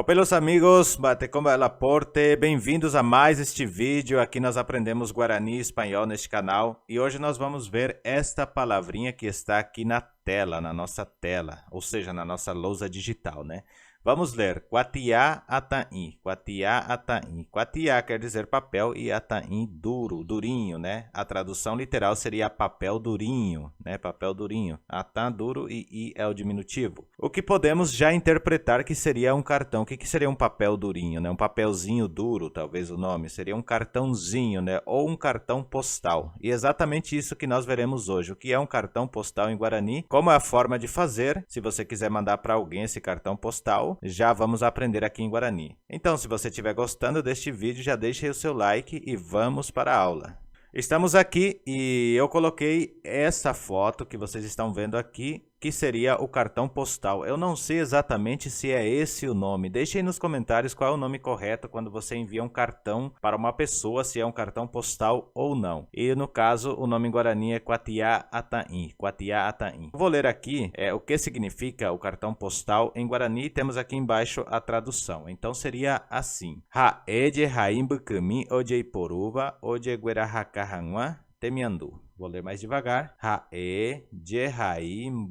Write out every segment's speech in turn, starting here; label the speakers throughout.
Speaker 1: Pelos amigos, bate como ela porte, bem-vindos a mais este vídeo. Aqui nós aprendemos Guarani e Espanhol neste canal. E hoje nós vamos ver esta palavrinha que está aqui na tela, na nossa tela, ou seja, na nossa lousa digital, né? Vamos ler, Quatiá Ataim, Quatiá Ataim. Quatiá quer dizer papel e Ataim duro, durinho, né? A tradução literal seria papel durinho, né? Papel durinho. Atã duro e I é o diminutivo. O que podemos já interpretar que seria um cartão. O que seria um papel durinho, né? Um papelzinho duro, talvez o nome. Seria um cartãozinho, né? Ou um cartão postal. E exatamente isso que nós veremos hoje. O que é um cartão postal em Guarani? Como é a forma de fazer? Se você quiser mandar para alguém esse cartão postal, já vamos aprender aqui em Guarani. Então, se você estiver gostando deste vídeo, já deixe aí o seu like e vamos para a aula. Estamos aqui e eu coloquei essa foto que vocês estão vendo aqui, que seria o cartão postal. Eu não sei exatamente se é esse o nome. Deixe aí nos comentários qual é o nome correto quando você envia um cartão para uma pessoa, se é um cartão postal ou não. E no caso, o nome em Guarani é Quatiá Ataim. Quatiá Ataim. Vou ler aqui o que significa o cartão postal em Guarani. Temos aqui embaixo a tradução. Então seria assim. Haede Raimbukami Ojeiporuva Ojeguerahakahanwa Temiandu. Vou ler mais devagar. Hae, Jehaim,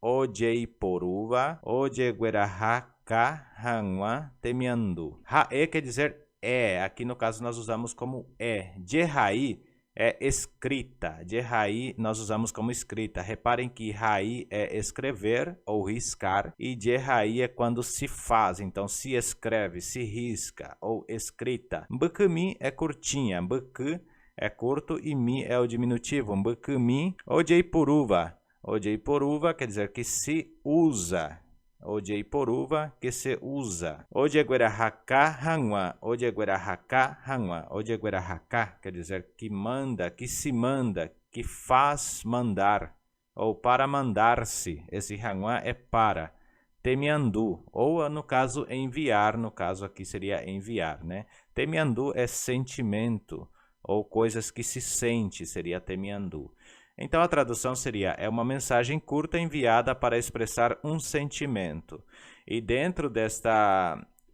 Speaker 1: Ojeiporuva, Ojeguerahaka, Hanwa, Temiandu. Hae quer dizer é. Aqui no caso nós usamos como é. Jehai é escrita. Jehai nós usamos como escrita. Reparem que Rai é escrever ou riscar. E Jehai é quando se faz. Então se escreve, se risca ou escrita. Mbukami é curtinha. Mbuk é curto e mi é o diminutivo. Mbukami, Ojeiporuva. Ojeiporuva quer dizer que se usa. Ojeiporuva, que se usa. Ojeguerahaka hanwa. Ojeguerahaka hanwa. Ojeguerahaka quer dizer que manda, que se manda, que faz mandar. Ou para mandar-se. Esse hanwa é para. Temiandu, ou no caso enviar, no caso aqui seria enviar, né? Temiandu é sentimento, ou coisas que se sente, seria temiandu. Então a tradução seria, é uma mensagem curta enviada para expressar um sentimento. E dentro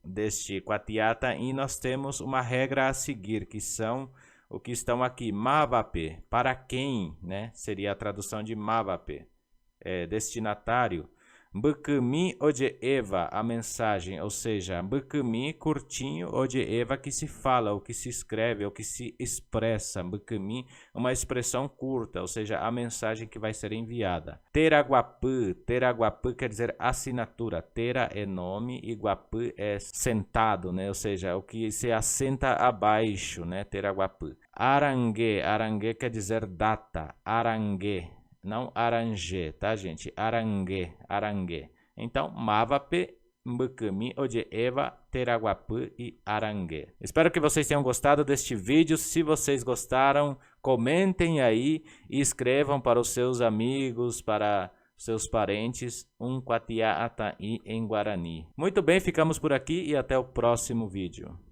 Speaker 1: deste Quatiá Ataim nós temos uma regra a seguir, que são o que estão aqui, Mavape, para quem, né? Seria a tradução de Mavape, destinatário. Mbukami Ojeeva, a mensagem, ou seja, Mbukami, curtinho, Ojeeva, que se fala, ou que se escreve, ou que se expressa. Mbukami, uma expressão curta, ou seja, a mensagem que vai ser enviada. Teraguapu, Teraguapu quer dizer assinatura. Tera é nome e Guapu é sentado, né? Ou seja, o que se assenta abaixo, né? Teraguapu. Arangue, Arangue quer dizer data. Arangue. Não arangue, tá, gente? Arangue, arangue. Então, Mavape, Mbukami, Ojeeva, Teraguapu e Arangue. Espero que vocês tenham gostado deste vídeo. Se vocês gostaram, comentem aí e escrevam para os seus amigos, para seus parentes, um Quatiá Ataim em Guarani. Muito bem, ficamos por aqui e até o próximo vídeo.